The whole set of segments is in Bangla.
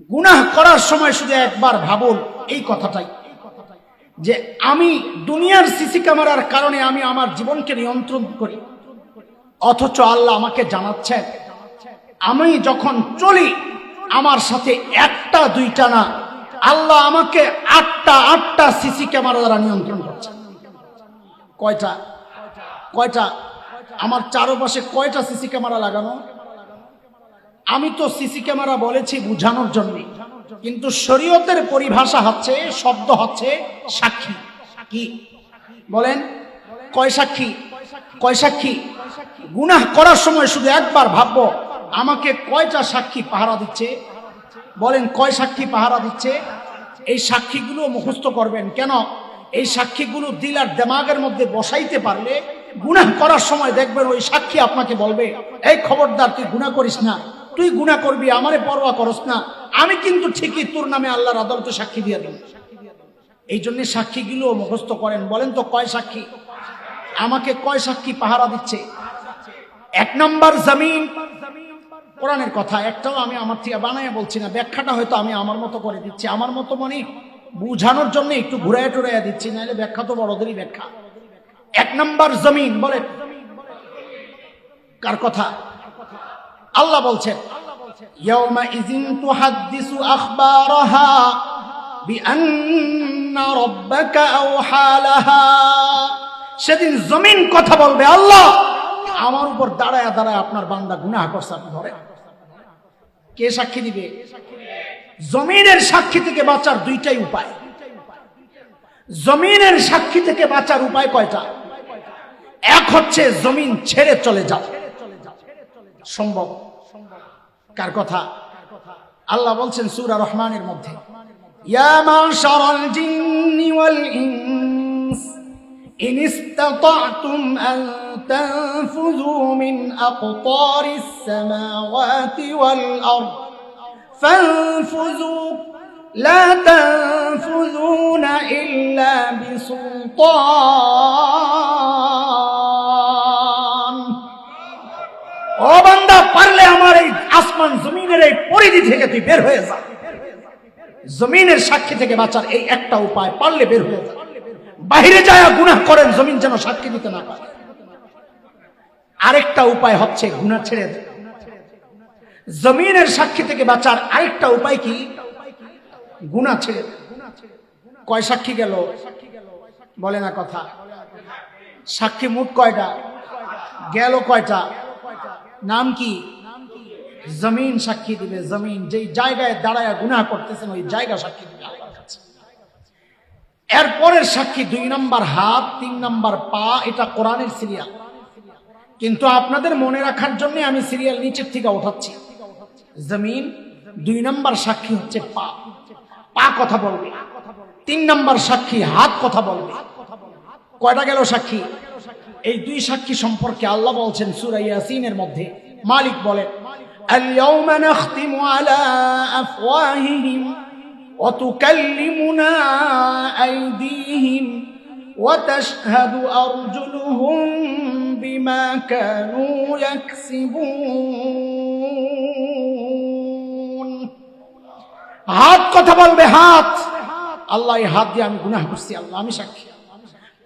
গুনাহ করার সময় শুধু একবার ভাবুন এই কথাটাই, যে আমি দুনিয়ার সিসি ক্যামেরার কারণে আমি আমার জীবনকে নিয়ন্ত্রণ করি, অথচ আল্লাহ আমাকে জানাচ্ছেন আমি যখন চলি আমার সাথে একটা দুইটা না, আল্লাহ আমাকে আটটা সিসি ক্যামেরা দ্বারা নিয়ন্ত্রণ করছে। কয়টা কয়টা আমার চারপাশে কয়টা সিসি ক্যামেরা লাগানো? আমি তো সিসি ক্যামেরা বলেছি বুঝানোর জন্য, কিন্তু শরীয়তের পরিভাষা হচ্ছে, শব্দ হচ্ছে সাক্ষী। কি বলেন? কয় সাক্ষী? কয় সাক্ষী? গুনাহ করার সময় শুধু একবার ভাববো আমাকে কয়টা সাক্ষী পাহারা দিচ্ছে? বলেন কয় সাক্ষী পাহারা দিচ্ছে? এই সাক্ষীগুলো মুখস্থ করবেন। কেন? এই সাক্ষীগুলো দিল আর দিমাগের মধ্যে বসাইতে পারলে গুনাহ করার সময় দেখবেন ওই সাক্ষী আপনাকে বলবে, এই খবরদার তুই গুনাহ করিস না, তুই গুনাহ করবি, আমারে পরোয়া করস না, আমি কিন্তু ঠিকই তোর নামে আল্লাহর আদালতে সাক্ষী দিয়ে দেব। এই জন্য সাক্ষীগুলো মুখস্থ করেন। বলেন তো কয় সাক্ষী? আমাকে কয় সাক্ষী পাহারা দিচ্ছে? এক নম্বর জমিন। কোরআনের কথা, একটাও আমি আমার থেকে বানায় বলছি না, ব্যাখ্যাটা হয়তো আমি আমার মতো করে দিচ্ছি, আমার মতো মানে বুঝানোর জন্য একটু ঘুরাইয়া টুরাইয়া দিচ্ছি, নাহলে ব্যাখ্যা তো বড়দেরই ব্যাখ্যা। এক নম্বর জমিন। বলেন কার কথা? আল্লাহ বলছেন ইয়াউমা ইযিন তুহাদ্দিসু আখবারাহা বিআন্না রাব্বাকা আওহা লাহা। সেদিন জমিন কথা বলবে, আল্লাহ আমার উপর দাঁড়ায় দাঁড়ায় আপনার বান্দা গুনাহ করছে, আপনি ধরেন। কে সাক্ষী দিবে? জমিনের সাক্ষী থেকে বাঁচার দুইটাই উপায়। জমিনের সাক্ষী থেকে বাঁচার উপায় কয়টা? এক হচ্ছে জমিন ছেড়ে চলে যাও, সম্ভব। কার কথা? আল্লাহ বলছেন সূরা রহমানের মধ্যে, ইয়া মাশারাল জিন্নি ওয়াল ইনস ইন ইসতাতা'তুম আন তানফুযু মিন আকতারিস সামাওয়াতি ওয়াল আরদ ফানফুযু লা তানফুযুনা ইল্লা বিসুলতান। ও বান্দা, পারলে আমার এই আসমান জমিনের এই পরিধি থেকে তুই বের হয়ে যা। জমিনের সাক্ষী থেকে বাঁচার এই একটা উপায়, পারলে বের হয়ে যা। বাইরে যায় গুনাহ করেন, জমিন যেন সাক্ষী দিতে না পারে। আরেকটা উপায় হচ্ছে গুনাহ ছেড়ে দেয়। জমিনের সাক্ষী থেকে বাঁচার আরেকটা উপায় কি? গুনাহ ছেড়ে দেয়। কয় সাক্ষী গেল? বলে না কথা। সাক্ষী মোট কয়টা গেল? কয়টা? নাম কি? জমিন সাক্ষী দিবে। জমিন যেই জায়গায় দাঁড়ায় গুনাহ করতেছেন ওই জায়গা সাক্ষী দিবে আল্লাহর কাছে। এরপরের সাক্ষী 2 নম্বর হাত, 3 নম্বর পা। এটা কোরআনের সিরিয়াল, কিন্তু আপনাদের মনে রাখার জন্য আমি সিরিয়াল নিচের থেকে উঠাচ্ছি। জমিন 2 নম্বর সাক্ষী হচ্ছে পা। পা কথা বলবে। 3 নম্বর সাক্ষী হাত কথা বলবে। কয়টা গেল সাক্ষী? এই 2 সাক্ষী সম্পর্কে আল্লাহ বলছেন সূরা ইয়াসিনের মধ্যে, মালিক বলেন, اليوم نختم على أفواههم وتكلمنا أيديهم وتشهد أرجلهم بما كانوا يكسبون। হাত কথা বলবে। হাত, আল্লাহ এই হাত দিয়ে আমি গুনাহ করছি, আল্লাহ আমি সাক্ষী।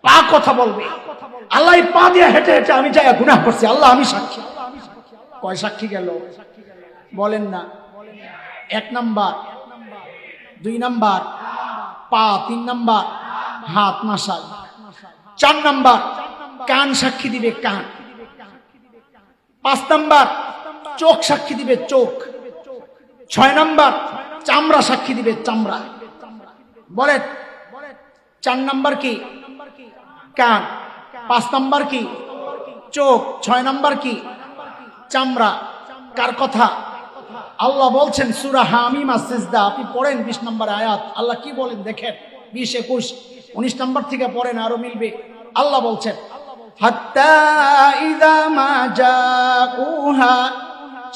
পা কথা বলবে, আল্লাহ এই পা দিয়ে হেঁটে হেঁটে আমি যাই গুনাহ করছি, আল্লাহ আমি সাক্ষী। কয় সাক্ষী গেল? বলেন না। 1 নাম্বার, 2 নাম্বার পা, 3 নাম্বার হাত, মাশাল। 4 নাম্বার কান সাক্ষী দিবে, কান। 5 নাম্বার চোখ সাক্ষী দিবে, চোখ। 6 নাম্বার চামড়া সাক্ষী দিবে, চামড়া। বলেন 4 নাম্বার কি? কান। 5 নাম্বার কি? চোখ। 6 নাম্বার কি? চামড়া। কার কথা? আল্লাহ বলছেন সূরা হামিম আস-সিজদা, আপনি পড়েন 20 নম্বর আয়াত। আল্লাহ কি বলেন দেখেন, 20, 21, 19 নম্বর থেকে পড়েন, আরো মিলবে। আল্লাহ বলছেন, হাত্তা ইযা মা জাউহা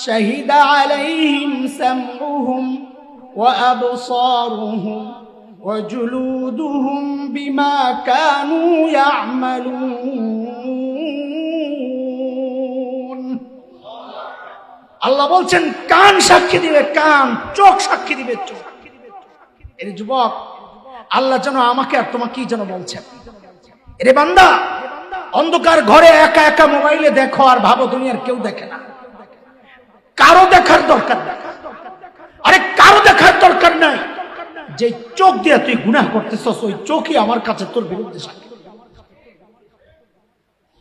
শাহিদা আলাইহিম সামউহুম ওয়া আবসারুহুম ওয়া জুলুদুহুম বিমা কানু ইয়ামালুন। আল্লাহ বলছেন কান সাক্ষী দিবে কান, চোখ সাক্ষী দিবে চোখ। এর যুবক, আল্লাহ যেন আমাকে আর তোমাকে কি যেন বলছেন, এরে বান্দা, অন্ধকার ঘরে একা একা মোবাইলে দেখো আর ভাবো দুনিয়ার কেউ দেখে না। কারো দেখার দরকার নাই। আরে কারো দেখার দরকার নাই। যে চোখ দিয়ে তুই গুনাহ করতেছস, ওই চোখই আমার কাছে তোর বিরুদ্ধে সাক্ষী।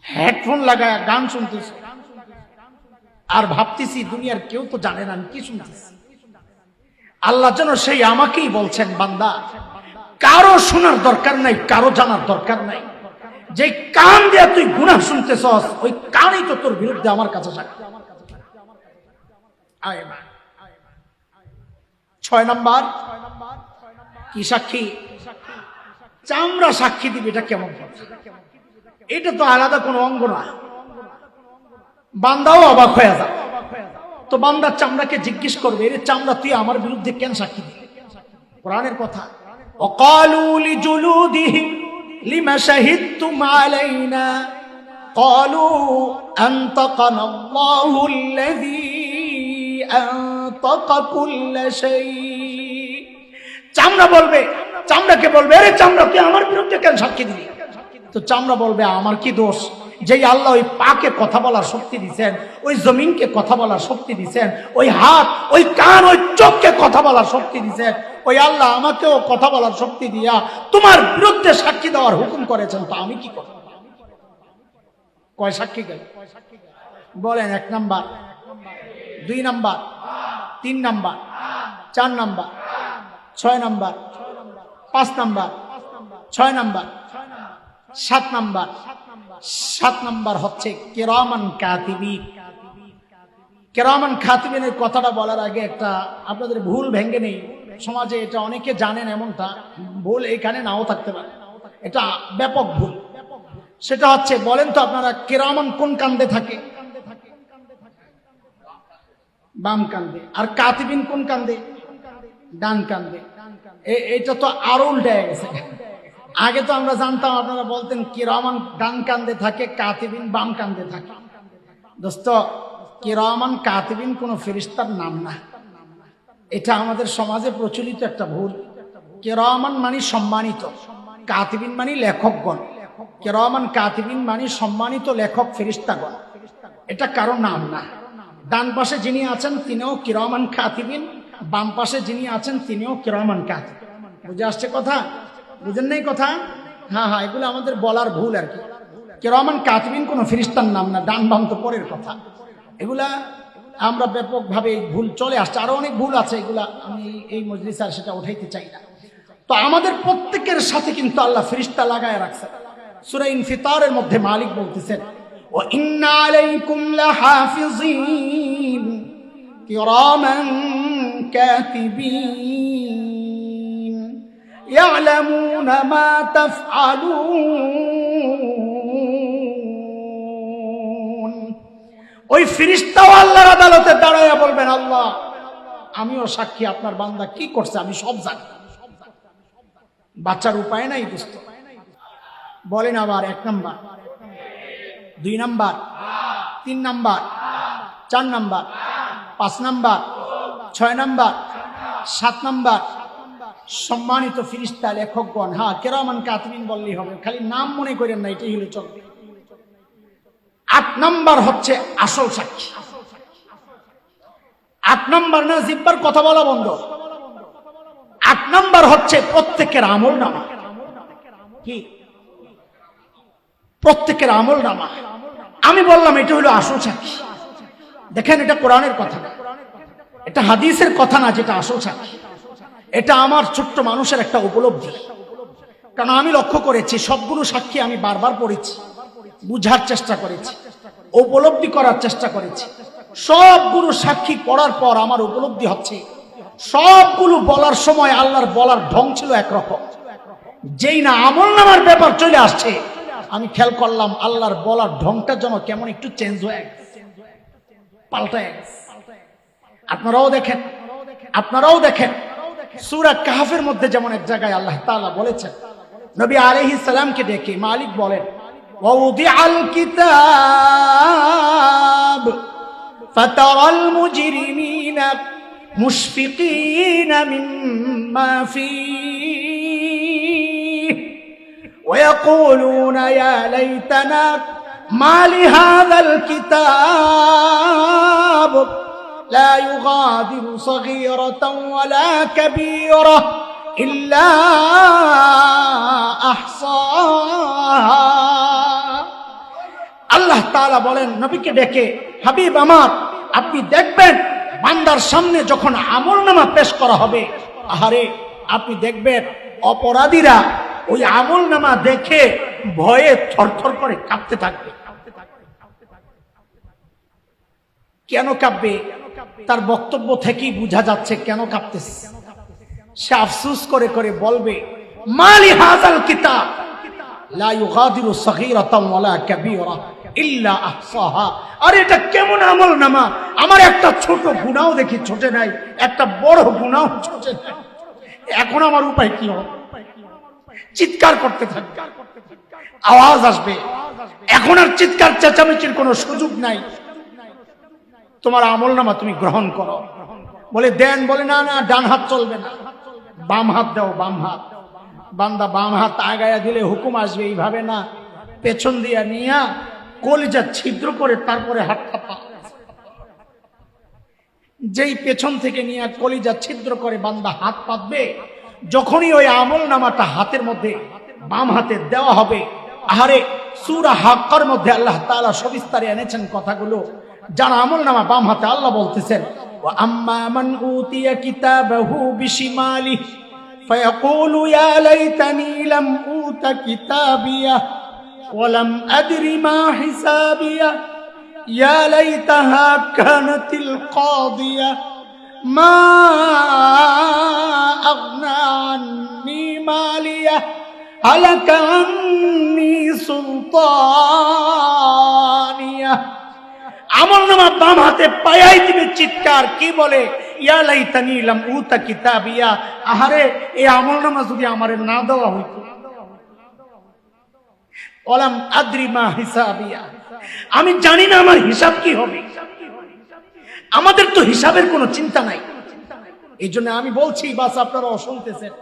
হেডফোন লাগায় গান শুনতেছ আর ভাবতেছি দুনিয়ার কেউ তো জানে না আমি কি শুনতেছি। আল্লাহ যেন সেই আমাকেই বলছেন, বান্দা কারো শোনার দরকার নাই, কারো জানার দরকার নাই। যে কান দিয়ে তুই গুনাহ শুনতেছস, ওই কানই তো তোর বিরুদ্ধে আমার কাছে সাক্ষী। 6 নাম্বার কি সাক্ষী? চামড়া সাক্ষী দিবে। এটা কেমন কথা? এটা তো আলাদা কোনো অঙ্গ না। বান্দাও অবাক হয়ে যাবে। তো বান্দার চামড়াকে জিজ্ঞেস করবে, এর চামড়া তুই আমার বিরুদ্ধে কেন সাক্ষী দিবি? কোরআনের কথা, ওয়াকালু লিজুলুদিহিম লিমা শাহিদতুম আলাইনা ক্বালু আনতাকানা আল্লাহুল্লাযী আনতাকা কুল্লা শাই। চামড়া বলবে, চামড়াকে বলবে, আরে চামড়া তুই আমার বিরুদ্ধে কেন সাক্ষী দিবি? তো চামড়া বলবে, আমার কি দোষ? যেই আল্লাহ ওই পাকে কথা বলার শক্তি দিয়েছেন, ওই জমিনকে কথা বলার শক্তি দিয়েছেন, ওই হাত, ওই কান, ওই চোখকে কথা বলার শক্তি দিয়েছেন, ওই আল্লাহ আমাকেও কথা বলার শক্তি দিয়া তোমার বিরুদ্ধে সাক্ষী দেওয়ার হুকুম করেছেন, তো আমি কি করব? কয় সাক্ষী গেল বলেন? 1 number, 2 number, 3 number, 4 number, 6 number, 5 number, 6 number, 7 number. 7 number হচ্ছে কিরামান কাতিবিন। কিরামান কাতিবিনের কথাটা বলার আগে একটা আপনাদের ভুল ভেঙে নেই। সমাজে এটা অনেকে জানেন, এমনটা ভুল এখানে নাও থাকতে পারে, এটা ব্যাপক ভুল। সেটা হচ্ছে, বলেন তো আপনারা কিরামান কোন কান্দে থাকে? বাম কান্দে। আর কাতিবিন কোন কান্দে? ডান কান্দে। এটা তো আরো উল্টে গেছে। আগে তো আমরা জানতাম, আপনারা বলতেন কিরামান ডান কান্দে থাকে, কাতিবিন বাম কান্দে থাকে। দোস্ত, কিরামান কাতিবিন কোন ফেরেশতার নাম না। এটা আমাদের সমাজে প্রচলিত একটা ভুল। কিরামান মানে সম্মানিত, কাতিবিন মানে লেখকগণ। কিরামান কাতিবিন মানে সম্মানিত লেখক ফেরেশতাগণ। এটা কারো নাম না। ডান পাশে যিনি আছেন তিনিও কিরামান কাতিবিন, বাম পাশে যিনি আছেন তিনিও কিরামান কাতিবিন। বুঝে আসছে কথা? বুঝেন নাই কথা? হ্যাঁ, এগুলো আমাদের বলার ভুল আর কি। কিরামান কাতিবিন কোন ফেরেশতার নাম না, ডান বাম তো পরের কথা। এগুলা আমরা ব্যাপকভাবে ভুল চলে আসছে, আরো অনেক ভুল আছে, এগুলা আমি এই মজলিসে আর সেটা উঠাইতে চাই না। তো আমাদের প্রত্যেকের সাথে কিন্তু আল্লাহ ফেরেশতা লাগায় রাখছে। সূরা ইনফিতারের মধ্যে মালিক বলতেছেন, ওয়া ইন্না আলাইকুম লাহাফিজিন কিরামান কাতিবিন ইয়ালামুনা মা তাফআলুন। ওই ফেরেশতাও আল্লাহর আদালতে দাঁড়ায়া বলবেন, আল্লাহ আমিও সাক্ষী, আপনার বান্দা কি করছে আমি সব জানি। বাচ্চার উপায় নাই দোস্ত। বলেন আবার 1 number, 2 number, 3 number, 4 number, 5 number, 6 number, 7 number. সম্মানিত ফেরেশতা লেখকগণ। হ্যাঁ, কিরামান কাতিবিন বললেই হবে, খালি নাম মনে করেন না, এটাই হলো চলবে। 8 নাম্বার হচ্ছে আসল সাক্ষী। 8 নাম্বার না জিব্বার কথা বলা বন্ধ। 8 নাম্বার হচ্ছে প্রত্যেকের আমল নামা। কি? প্রত্যেকের আমল নামা। আমি বললাম এটা হলো আসল সাক্ষী। দেখেন, এটা কোরআনের কথা না, এটা হাদিসের কথা না, যেটা আসল সাক্ষী। এটা আমার ছোট্ট মানুষের একটা উপলব্ধি। কারণ আমি লক্ষ্য করেছি, সবগুলো সাক্ষী আমি বারবার পড়েছি, বুঝার চেষ্টা করেছি, উপলব্ধি করার চেষ্টা করেছি। সবগুলো সাক্ষী পড়ার পর আমার উপলব্ধি হচ্ছে, সবগুলো বলার সময় আল্লাহর বলার ঢং ছিল একরকম। যেই না আমল নামার ব্যাপার চলে আসছে, আমি খেয়াল করলাম আল্লাহর বলার ঢংটা যেন কেমন একটু চেঞ্জ হয়ে গেছে, পাল্টায় গেছে। আপনারাও দেখেন সূরা কাহফের মধ্যে যেমন এক জায়গায় আল্লাহ তাআলা বলেছেন, নবী আলাইহিস সালামকে ডেকে মালিক বলেন, ওয়াউদিআল কিতাব ফাতারাল মুজরিমিনা মুশফিকিনা মিম্মা ফীহি ওয়া ইয়াকুলুনা ইয়া লাইতানা মা লিহাযাল কিতাব لا يغادر صغيرة ولا كبيرة إلا أحصاها আল্লাহ তাআলা বলেন নবীকে ডেকে, হাবিব আমার, আপনি দেখবেন বান্দার সামনে যখন আমলনামা পেশ করা হবে, আহারে আপনি দেখবেন অপরাধীরা ওই আমলনামা দেখে ভয়ে থরথর করে কাঁপতে থাকবে। কেন কাঁপবে? তার বক্তব্য থেকেই বোঝা যাচ্ছে কেন কাঁপতেছে। সে আফসোস করে করে বলবে, মালি হাযাল কিতাব লা ইউগাদিরু সগীরাতান ওয়ালা কাবীরা ইল্লা আহসাহা। আরে এটা কেমন আমলনামা, আমার একটা ছোট গুনাহও দেখি ছোটে নাই, একটা বড় গুনাহও ছোটে নাই, এখন আমার উপায় কি হবে? চিৎকার করতে থাকবে, আওয়াজ আসবে, এখন আর চিৎকার চেঁচামেচির কোনো সুযোগ নাই। তোমার আমলনামা তুমি গ্রহণ করো। বলে দেন, বলে না না, ডান হাত চলবে না, বাম হাত দাও, বাম হাত। বান্দা বাম হাত আগায়া দিলে হুকুম আসবে, এইভাবে না, পেছন দিয়া নিয়া কলিজা ছিদ্র করে তারপরে হাতটা পা। যেই পেছন থেকে নিয়ে কলিজা ছিদ্র করে বান্দা হাত পাতবে, যখনই ওই আমলনামাটা হাতের মধ্যে বাম হাতে দেওয়া হবে, আহারে সূরা হাক্কার মধ্যে আল্লাহ তাআলা সবিস্তারে এনেছেন কথাগুলো। যার আমলনামা বাম হাতে, আল্লাহ বলতেছেন, ওয়া আম্মা মান উতিয়া কিতাবাহু বিশিমালিহি ফায়াকুলু ইয়া লাইতানি লাম উতা কিতাবিয়া ওয়া লাম আদরি মা হিসাবিয়া ইয়া লাইতাহা কানাতিল কাদিয়া মা আগনা আন্নি মালিয়া হালাকা আন্নি সুলতানিয়া। আমলনামা বাম হাতে পায়াই দিবে, চিৎকার, কি বলে? ইয়া লাইতানি লাম উতা কিতাবিয়া, আহারে এই আমলনামা যদি আমারে না দেওয়া হইতো, ওয়ালাম আদরি মা হিসাবিয়া, আমি জানি না আমার হিসাব কি হবে। আমাদের তো হিসাবের কোনো চিন্তা নাই। এই জন্য আমি বলছি, বাস আপনারাও শুনতেছেন,